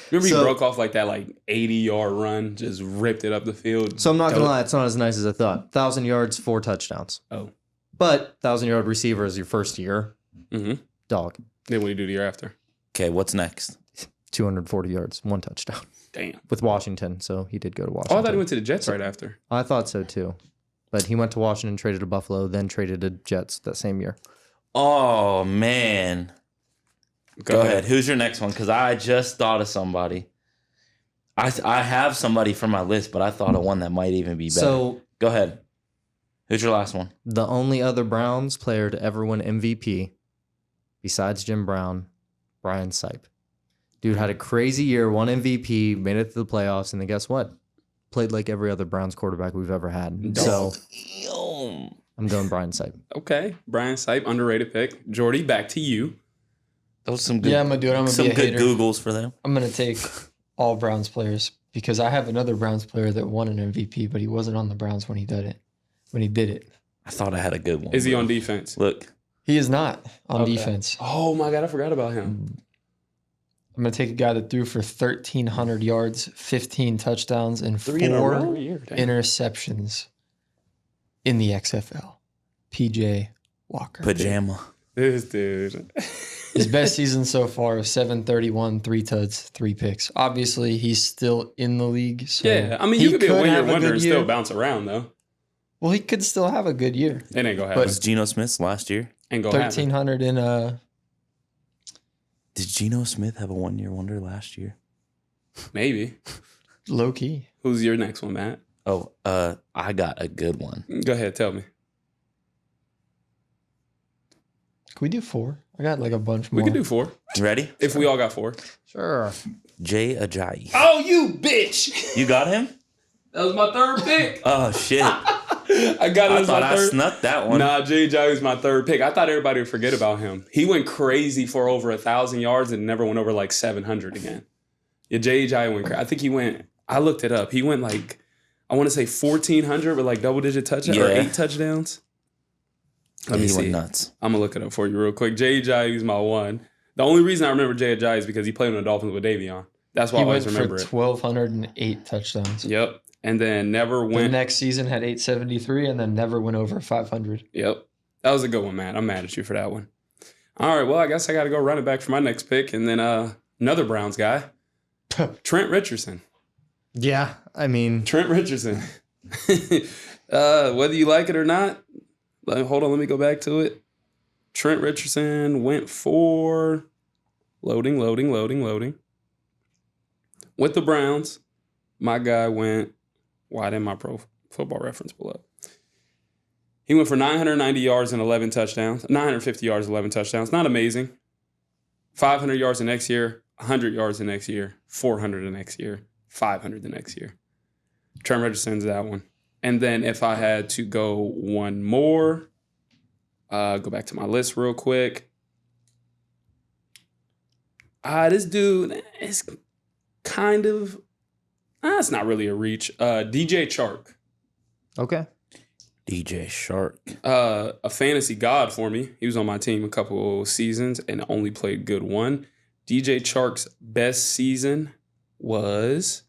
Remember he broke off like that 80-yard run, just ripped it up the field. So I'm not going to lie, it's not as nice as I thought. 1,000 yards, 4 touchdowns. Oh. But 1,000-yard receiver is your first year. Mm-hmm. Dog. Then what do you do the year after? Okay, what's next? 240 yards, 1 touchdown. Damn. With Washington, so he did go to Washington. Oh, I thought he went to the Jets right after. I thought so too. But he went to Washington, traded to Buffalo, then traded to Jets that same year. Oh, man. Go ahead. Who's your next one? Because I just thought of somebody. I have somebody for my list, but I thought of one that might even be better. So go ahead. Who's your last one? The only other Browns player to ever win MVP, besides Jim Brown, Brian Sipe. Dude had a crazy year, won MVP, made it to the playoffs, and then guess what? Played like every other Browns quarterback we've ever had. So I'm going Brian Sipe. Okay, Brian Sipe, underrated pick. Jordy, back to you. That was some good. Yeah, I'm gonna do it. I'm gonna some be a good hater. Googles for them. I'm gonna take all Browns players because I have another Browns player that won an MVP, but he wasn't on the Browns when he did it. I thought I had a good one. Is he on defense? Look, he is not on defense. Oh my God, I forgot about him. I'm gonna take a guy that threw for 1,300 yards, 15 touchdowns, and 4 interceptions in the XFL. PJ Walker. Pajama. This dude. His best season so far, 731, 3 tuds, 3 picks. Obviously, he's still in the league. So yeah, I mean, you could be a one-year wonder and still bounce around, though. Well, he could still have a good year. It ain't gonna happen. Was Geno Smith's last year? Ain't gonna 1,300 in Did Geno Smith have a one-year wonder last year? Maybe. Low key. Who's your next one, Matt? Oh, I got a good one. Go ahead, tell me. Can we do 4? I got like a bunch more. We can do 4. You ready? If we all got 4. Sure. Jay Ajayi. Oh, you bitch! You got him? That was my 3rd pick. Oh, shit. I got it as my 3rd. I snuck that one. Nah, Jay Ajayi was my 3rd pick. I thought everybody would forget about him. He went crazy for over 1,000 yards and never went over like 700 again. Yeah, Jay Ajayi went crazy. I think he went, I looked it up. He went like, I want to say 1,400 with like double-digit touchdowns or 8 touchdowns. Let me see. Went nuts. I'm going to look it up for you real quick. Jay Ajayi is my 1. The only reason I remember Jay Ajayi is because he played on the Dolphins with Davion. That's why I always remember it. He went for 1,208 touchdowns. Yep. And then never went. The next season had 873 and then never went over 500. Yep. That was a good one, man. I'm mad at you for that one. All right. Well, I guess I got to go running back for my next pick. And then another Browns guy, Trent Richardson. Yeah. I mean. Trent Richardson. Whether you like it or not, hold on. Let me go back to it. Trent Richardson went for loading. With the Browns, my guy went, why didn't my Pro Football Reference pull up? He went for 990 yards and 11 touchdowns, 950 yards, 11 touchdowns. Not amazing. 500 yards the next year, 100 yards the next year, 400 the next year, 500 the next year. Trent Richardson's that one. And then if I had to go one more, go back to my list real quick. This dude is kind of. It's not really a reach. DJ Chark. Okay. DJ Shark. A fantasy god for me. He was on my team a couple seasons and only played good one. DJ Chark's best season was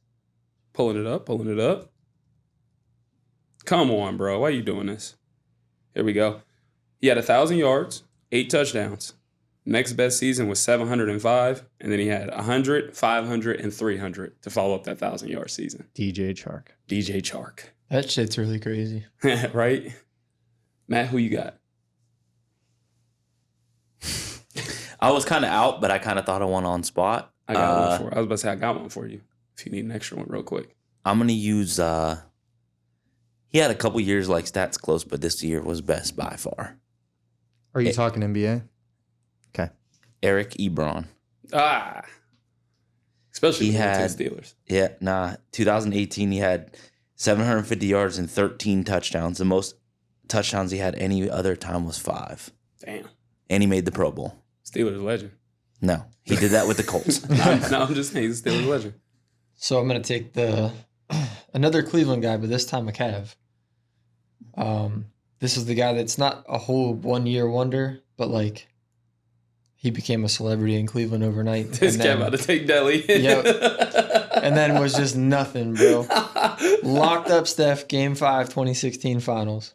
pulling it up. Come on, bro. Why are you doing this? Here we go. He had 1,000 yards, 8 touchdowns. Next best season was 705, and then he had 100, 500, and 300 to follow up that 1,000-yard season. DJ Chark. DJ Chark. That shit's really crazy. Right? Matt, who you got? I was kind of out, but I kind of thought of one on spot. I got one for you. I was about to say I got one for you. If you need an extra one real quick. I'm going to use, he had a couple years like stats close, but this year was best by far. Are you talking NBA? Okay. Eric Ebron. Especially He the had- Steelers. Yeah, 2018, he had 750 yards and 13 touchdowns. The most touchdowns he had any other time was 5. Damn. And he made the Pro Bowl. Steelers legend. No, he did that with the Colts. No, I'm just saying he's a Steelers legend. So I'm gonna take another Cleveland guy, but this time a Cav. This is the guy that's not a whole 1-year wonder, but like he became a celebrity in Cleveland overnight. This guy about to take Delhi. Yep. And then was just nothing, bro. Locked up Steph, Game 5, 2016 Finals.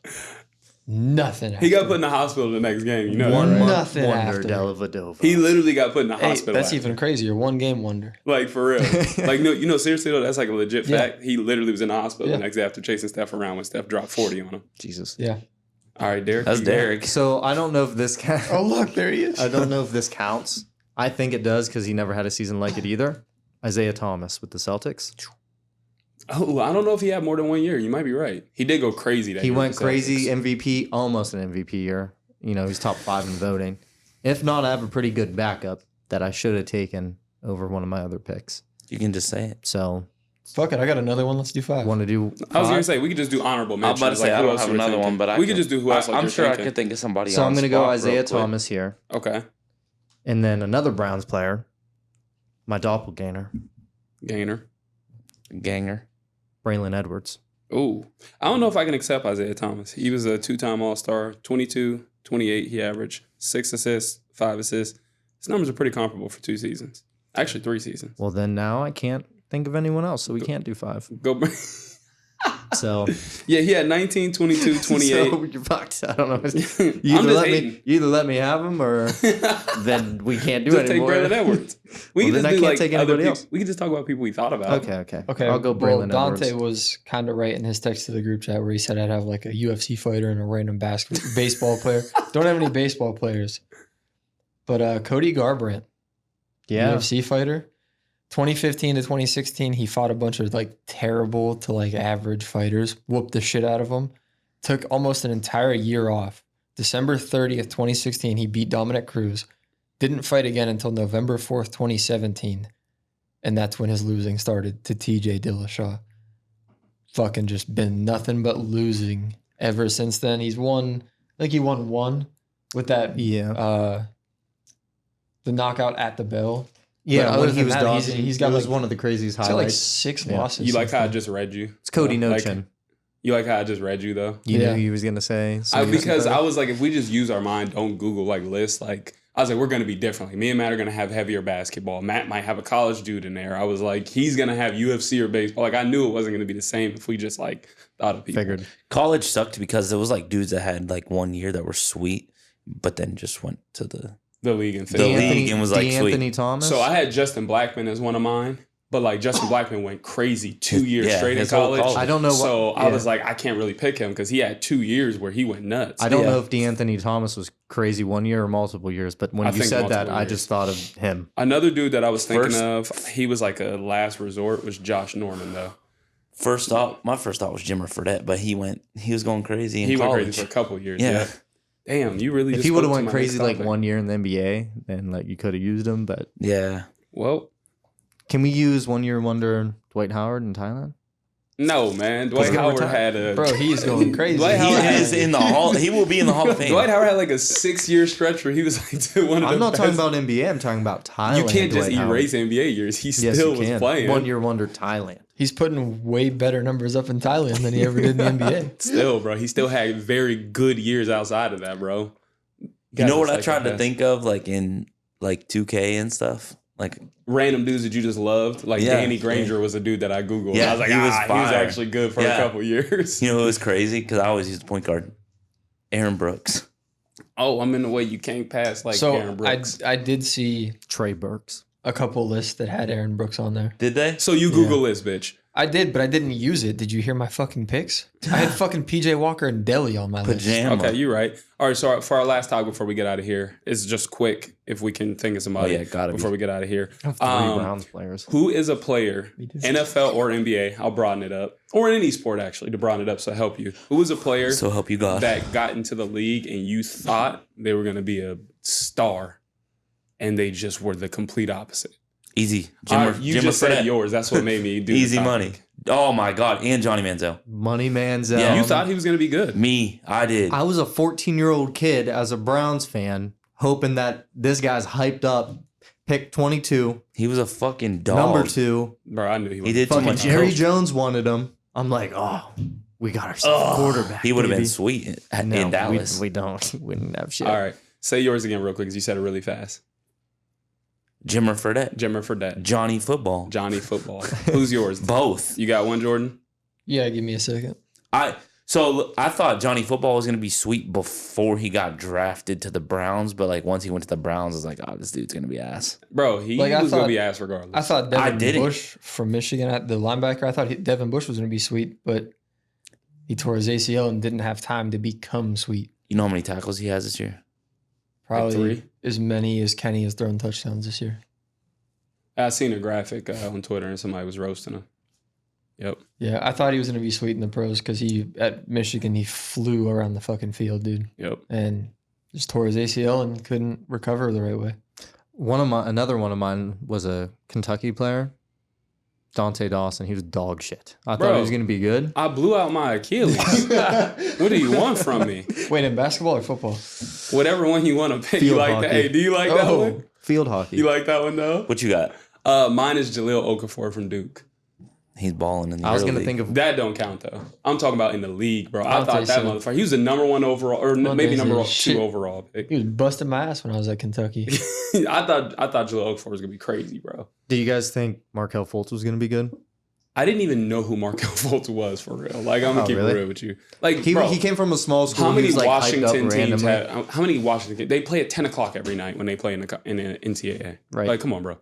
Nothing. He got after. put in the hospital the next game. You know that, One right? month Nothing wonder, after. Dellavedova. He literally got put in the Hey, hospital. that's after. even crazier. 1-game wonder. Like, for real. Like, no, you know, seriously, though, that's like a legit Yeah. fact. He literally was in the hospital Yeah. the next day after chasing Steph around when Steph dropped 40 on him. Jesus. Yeah. All right, Derrick. That's who you got? Derrick. So I don't know if this counts. Oh, look, there he is. I don't know if this counts. I think it does because he never had a season like it either. Isaiah Thomas with the Celtics. Oh, I don't know if he had more than 1 year. You might be right. He did go crazy. That He year went with the crazy, Celtics. MVP, almost an MVP year. You know, he's top 5 in voting. If not, I have a pretty good backup that I should have taken over one of my other picks. You can just say it. So, Fuck it. I got another one. Let's do 5. want to do I was five? going to say, we could just do honorable I'm mentions. about to say, like, I who don't else have you were another thinking. one, but we could just do who else. I'm you're sure I thinking. could think of somebody So on I'm going to go spot real Isaiah quick. Thomas here. Okay. And then another Browns player, my doppelganger, Gainer. Ganger. Braylon Edwards. Ooh. I don't know if I can accept Isaiah Thomas. He was a 2-time All-Star. 22, 28 he averaged. 6 assists, 5 assists. His numbers are pretty comparable for 2 seasons. Actually, 3 seasons. Well, then now I can't think of anyone else, so we can't do 5. Go. So, Yeah, he had 19, 22, 28. so you're fucked. I don't know. I'm You either, just let hating. me, you either let me have him or then we can't do Just it take anymore. Braylon Edwards. We Well, can then I just do can't like take other anybody people. else. We can just talk about people we thought about. Okay. I'll go well, Braylon Dante Edwards. was kind of right in his text to the group chat where he said I'd have like a UFC fighter and a random baseball player. Don't have any baseball players. But Cody Garbrandt, Yeah. UFC fighter. 2015 to 2016, he fought a bunch of like terrible to like average fighters, whooped the shit out of them. Took almost an entire year off. December 30th, 2016, he beat Dominic Cruz. Didn't fight again until November 4th, 2017. And that's when his losing started to TJ Dillashaw. Fucking just been nothing but losing ever since then. He's won, I think he won 1 with that, Yeah. the knockout at the bell. Yeah, other when than he was that, dodging, he's got it was like- one of the craziest He's got like highlights. 6 Yeah. losses. You like since how I then. just read you? It's Cody Like, Nochin. You like how I just read you though? You Yeah. knew he was going to say. so Because I was like, if we just use our mind, don't Google like lists. Like I was like, we're gonna be different. Like me and Matt are gonna have heavier basketball. Matt might have a college dude in there. I was like, he's gonna have UFC or baseball. Like I knew it wasn't gonna be the same if we just like thought of people. figured. College sucked because it was like dudes that had like 1 year that were sweet, but then just went to the The league and The things. league and was like, Anthony Thomas. So I had Justin Blackman as one of mine, but like Justin Blackman went crazy 2 years Yeah, straight in his whole college. college. I don't know what. So I yeah. was like, I can't really pick him because he had 2 years where he went nuts. I don't Yeah. know if DeAnthony Thomas was crazy 1 year or multiple years, but when I you think said that, multiple I years. just thought of him. Another dude that I was thinking First- of, he was like a last resort, was Josh Norman though. my first thought was Jimmer Fredette, but he was going crazy in He went college. crazy for a couple years. Yeah. Yeah. Damn, you really If just he would have spoke to went my crazy next like topic. 1 year in the NBA, then like you could have used him. But Yeah. Well, can we use 1 year wonder Dwight Howard in Thailand? No, man. Dwight Howard had a Bro, he is going crazy. Dwight He Howard is in the hall. He will be in the Hall of Fame. Dwight Howard had like a 6-year stretch where he was like one of the I'm not best. talking about NBA. I'm talking about Thailand. You can't just Dwight Howard. erase NBA years. He Yes, still you was can. playing. 1 year wonder Thailand. He's putting way better numbers up in Thailand than he ever did in the NBA. Still, bro. He still had very good years outside of that, bro. You know what I tried to think of, like in like 2K and stuff, like Random dudes that you just loved. Like Yeah. Danny Granger was a dude that I Googled. Yeah, I was like, he was he was fire. actually good for a Yeah. couple years. you know, it was crazy because I always used the point guard, Aaron Brooks. Oh, I'm in the way you can't pass like So Aaron Brooks. I did see Trey Burks. a couple lists that had Aaron Brooks on there. Did they? So you Google this, bitch. I did, but I didn't use it. Did you hear my fucking picks? I had fucking PJ Walker and Deli on my list. Pajama. Okay, you're right. All right, so for our last talk before we get out of here, it's just quick if we can think of somebody Oh, yeah, gotta be. before we get out of here. I have 3 Browns players. Who is a player, NFL or NBA, I'll broaden it up, or in any sport actually, to broaden it up so I help you. Who is a player So help you God. that got into the league and you thought they were going to be a star and they just were the complete opposite? Easy. You just said yours. That's what made me do Easy the topic. money. Oh my God. And Johnny Manziel. Money Manziel. Yeah. You thought he was going to be good. Me. I did. I was a 14-year-old kid as a Browns fan, hoping that this guy's hyped up. Pick 22, He was a fucking dog. number 2. Bro, I knew he was. He did too Fucking much. Jerry coach. Jones wanted him. I'm like, oh, we got ourselves a quarterback. He would have been baby. sweet in No, Dallas. We don't. We didn't have shit. All right. Say yours again real quick because you said it really fast. Jimmer Fredette. Jimmer Fredette. Johnny Football. Johnny Football. Who's yours? Both. You got one, Jordan? Yeah, give me a second. So I thought Johnny Football was going to be sweet before he got drafted to the Browns, but like once he went to the Browns, I was like, oh, this dude's going to be ass. Bro, he Like, I was going to thought- be ass regardless. I thought Devin didn't. Bush from Michigan, at the linebacker, I thought Devin Bush was going to be sweet, but he tore his ACL and didn't have time to become sweet. You know how many tackles he has this year? Probably 3. as many as Kenny has thrown touchdowns this year. I seen a graphic on Twitter and somebody was roasting him. Yep. Yeah, I thought he was going to be sweet in the pros because at Michigan, he flew around the fucking field, dude, Yep. and just tore his ACL and couldn't recover the right way. Another one of mine was a Kentucky player, Dontea Dawson. He was dog shit. I thought Bro. he was gonna be good. I blew out my Achilles. What do you want from me? Wait, in basketball or football? Whatever one you want to pick. Field You like hockey. that? Hey, do you like that Oh. one? Field hockey. You like that one though? What you got? Mine is Jaleel Okafor from Duke. He's balling in the I was early gonna league. think of That don't count though. I'm talking about in the league, bro. I Donte thought that said- motherfucker. He was the number 1 overall, or maybe Donte number said shit. 2 overall pick. He was busting my ass when I was at Kentucky. I thought Jaleel Okafor was gonna be crazy, bro. Do you guys think Markelle Fultz was gonna be good? I didn't even know who Markelle Fultz was for real. Like I'm gonna Oh, keep really? it real with you. Like He bro, came from a small school. how He many was, like, hyped up Washington teams randomly. have? How many Washington? They play at 10 o'clock every night when they play in the NCAA. Right. Like, come on, bro.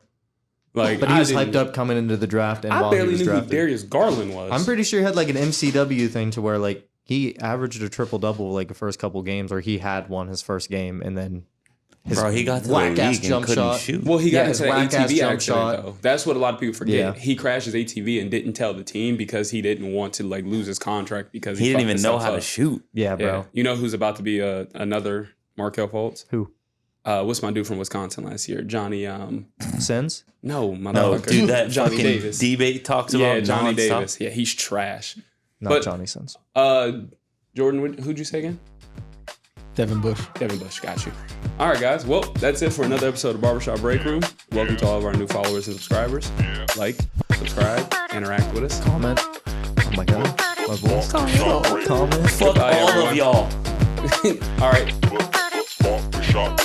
Like, But he was didn't- hyped up coming into the draft, and I while he barely was knew who drafted, Darius Garland was. I'm pretty sure he had like an MCW thing to where like he averaged a triple double like the first couple games, or he had one his first game, and then his Bro, he got to the whack-ass league and jump couldn't shot. shoot. Well, he got Yeah, into his that whack-ass ATV jump accident shot. though. That's what a lot of people forget. Yeah. He crashed his ATV and didn't tell the team because he didn't want to like lose his contract because he didn't fucked even know himself how to up. shoot. Yeah, bro. Yeah. You know who's about to be another Markelle Fultz? Who? What's my dude from Wisconsin last year? Johnny. Sins? No, my No, motherfucker. dude, that Johnny fucking Davis. debate talks Yeah, about Johnny nonstop. Davis. Yeah, he's trash. Not But- Johnny Sins. Jordan, who'd you say again? Devin Bush. Devin Bush, got you. All right, guys. Well, that's it for another episode of Barbershop Breakroom. Welcome to all of our new followers and subscribers. Like, subscribe, interact with us. Comment. Oh my god. My voice. Comment. Fuck Goodbye, all everyone. of y'all. All right. Barbershop